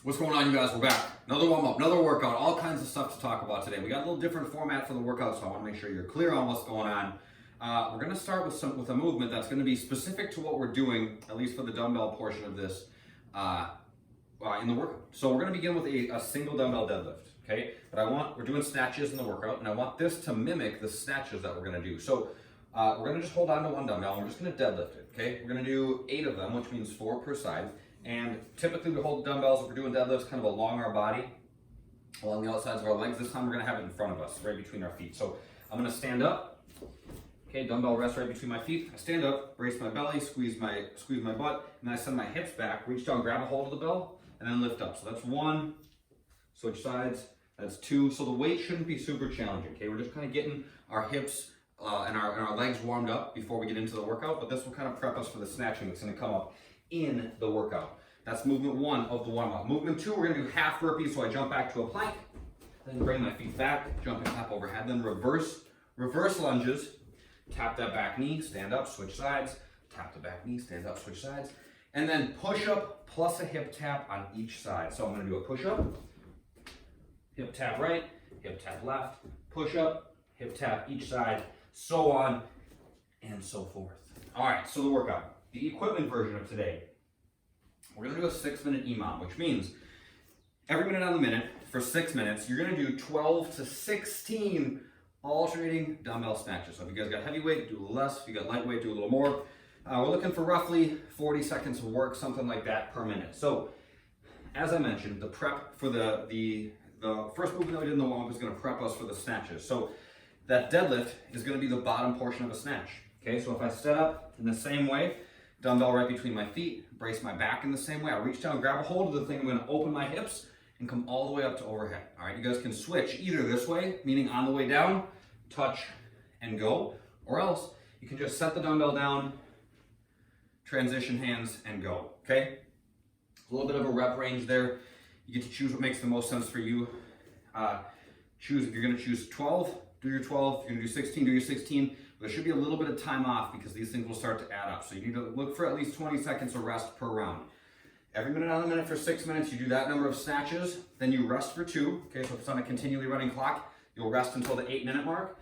What's going on, you guys? We're back. Another warm-up, another workout, all kinds of stuff to talk about today. We got a little different format for the workout, so I want to make sure you're clear on what's going on. We're going to start with a movement that's going to be specific to what we're doing, at least for the dumbbell portion of this in the workout. So we're going to begin with a single dumbbell deadlift, okay? But we're doing snatches in the workout, and I want this to mimic the snatches that we're going to do. So we're going to just hold on to one dumbbell, and we're just going to deadlift it, okay? We're going to do 8 of them, which means 4 per side. And typically we hold dumbbells if we're doing deadlifts kind of along our body, along the outsides of our legs. This time we're going to have it in front of us, right between our feet. So I'm going to stand up. Okay, dumbbell rests right between my feet. I stand up, brace my belly, squeeze my butt, and then I send my hips back, reach down, grab a hold of the bell, and then lift up. So that's 1, switch sides, that's 2. So the weight shouldn't be super challenging, okay? We're just kind of getting our hips and our legs warmed up before we get into the workout, but this will kind of prep us for the snatching that's going to come up in the workout. That's movement 1 of the warm-up. Movement 2, we're gonna do half burpees, so I jump back to a plank, then bring my feet back, jump and tap overhead, then reverse lunges, tap that back knee, stand up, switch sides, tap the back knee, stand up, switch sides, and then push-up plus a hip tap on each side. So I'm gonna do a push-up, hip tap right, hip tap left, push-up, hip tap each side, so on and so forth. All right, so the workout. The equipment version of today, we're going to do a 6-minute EMOM, which means every minute on the minute for 6 minutes, you're going to do 12 to 16 alternating dumbbell snatches. So if you guys got heavyweight, do a little less. If you got lightweight, do a little more. We're looking for roughly 40 seconds of work, something like that per minute. So as I mentioned, the prep for the first movement that we did in the warm-up is going to prep us for the snatches. So that deadlift is going to be the bottom portion of a snatch. Okay, so if I set up in the same way, dumbbell right between my feet, brace my back in the same way. I reach down, grab a hold of the thing. I'm going to open my hips and come all the way up to overhead. All right, you guys can switch either this way, meaning on the way down, touch and go, or else you can just set the dumbbell down, transition hands and go, okay? A little bit of a rep range there. You get to choose what makes the most sense for you. Choose if you're going to choose 12, do your 12. If you're going to do 16, do your 16. There should be a little bit of time off because these things will start to add up. So you need to look for at least 20 seconds of rest per round. Every minute on the minute for 6 minutes, you do that number of snatches, then you rest for 2. Okay, so if it's on a continually running clock, you'll rest until the 8-minute mark.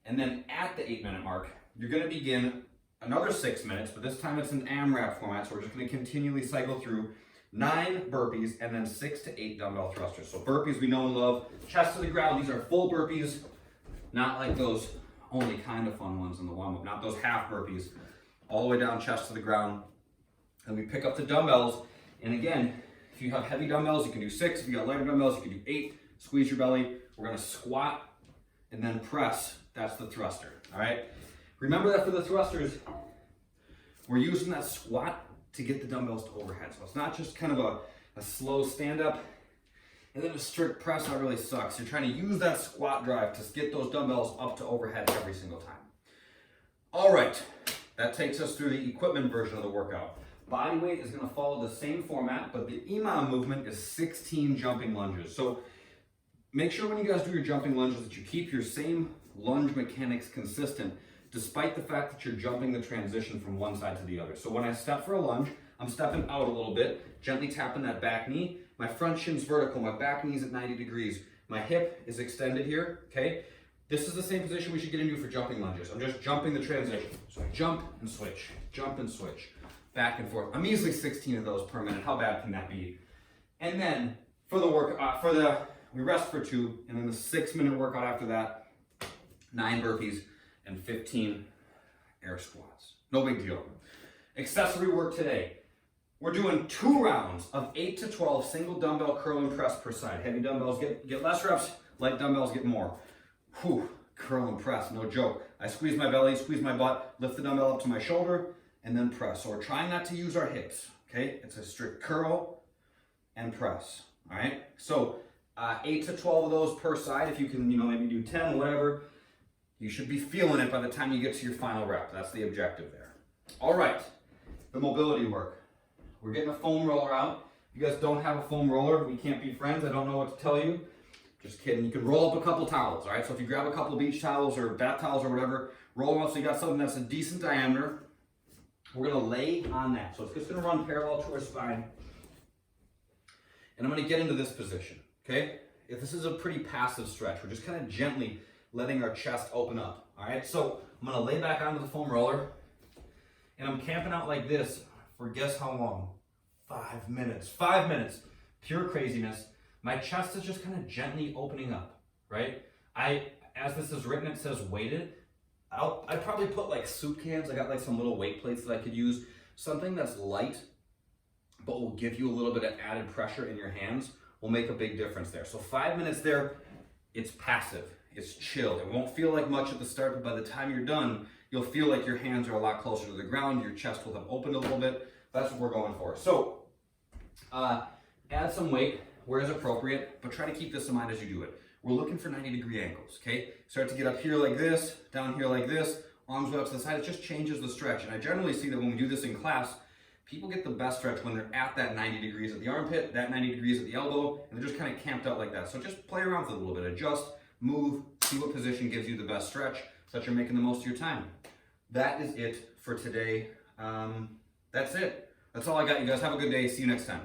And then at the 8-minute mark, you're gonna begin another 6 minutes, but this time it's an AMRAP format, so we're just gonna continually cycle through 9 burpees and then 6 to 8 dumbbell thrusters. So burpees we know and love, chest to the ground, these are full burpees, not like those only kind of fun ones in the warm-up, not those half burpees, all the way down, chest to the ground. And we pick up the dumbbells, and again, if you have heavy dumbbells, you can do 6. If you got lighter dumbbells, you can do 8. Squeeze your belly. We're gonna squat and then press. That's the thruster, all right? Remember that for the thrusters, we're using that squat to get the dumbbells to overhead. So it's not just kind of a slow stand-up, and then a strict press, that really sucks. You're trying to use that squat drive to get those dumbbells up to overhead every single time. All right, that takes us through the equipment version of the workout. Body weight is gonna follow the same format, but the EMOM movement is 16 jumping lunges. So make sure when you guys do your jumping lunges that you keep your same lunge mechanics consistent, despite the fact that you're jumping the transition from one side to the other. So when I step for a lunge, I'm stepping out a little bit, gently tapping that back knee. My front shin's vertical, my back knee's at 90 degrees. My hip is extended here, okay? This is the same position we should get into for jumping lunges. I'm just jumping the transition. So I jump and switch, back and forth. I'm easily 16 of those per minute. How bad can that be? And then for the we rest for 2, and then the 6-minute workout after that, 9 burpees and 15 air squats. No big deal. Accessory work today. We're doing 2 rounds of 8 to 12 single dumbbell curl and press per side. Heavy dumbbells get less reps, light dumbbells get more. Whew, curl and press, no joke. I squeeze my belly, squeeze my butt, lift the dumbbell up to my shoulder, and then press. So we're trying not to use our hips, okay? It's a strict curl and press, all right? So 8 to 12 of those per side. If you can, maybe do 10, whatever, you should be feeling it by the time you get to your final rep. That's the objective there. All right, the mobility work. We're getting a foam roller out. If you guys don't have a foam roller, we can't be friends. I don't know what to tell you. Just kidding. You can roll up a couple towels, all right? So if you grab a couple beach towels or bath towels or whatever, roll them up so you got something that's a decent diameter. We're gonna lay on that. So it's just gonna run parallel to our spine. And I'm gonna get into this position, okay? If this is a pretty passive stretch, we're just kind of gently letting our chest open up, all right? So I'm gonna lay back onto the foam roller, and I'm camping out like this for guess how long? 5 minutes. 5 minutes. Pure craziness. My chest is just kind of gently opening up, right? As this is written, it says weighted. I'd probably put like soup cans. I got like some little weight plates that I could use. Something that's light, but will give you a little bit of added pressure in your hands will make a big difference there. So 5 minutes there, it's passive. It's chill. It won't feel like much at the start, but by the time you're done, you'll feel like your hands are a lot closer to the ground. Your chest will have opened a little bit. That's what we're going for. So add some weight where is appropriate, but try to keep this in mind as you do it. We're looking for 90-degree angles, okay? Start to get up here like this, down here like this, arms way up to the side. It just changes the stretch. And I generally see that when we do this in class, people get the best stretch when they're at that 90 degrees at the armpit, that 90 degrees at the elbow, and they're just kind of camped out like that. So just play around with it a little bit. Adjust, move, see what position gives you the best stretch so that you're making the most of your time. That is it for today. That's it. That's all I got. You guys have a good day. See you next time.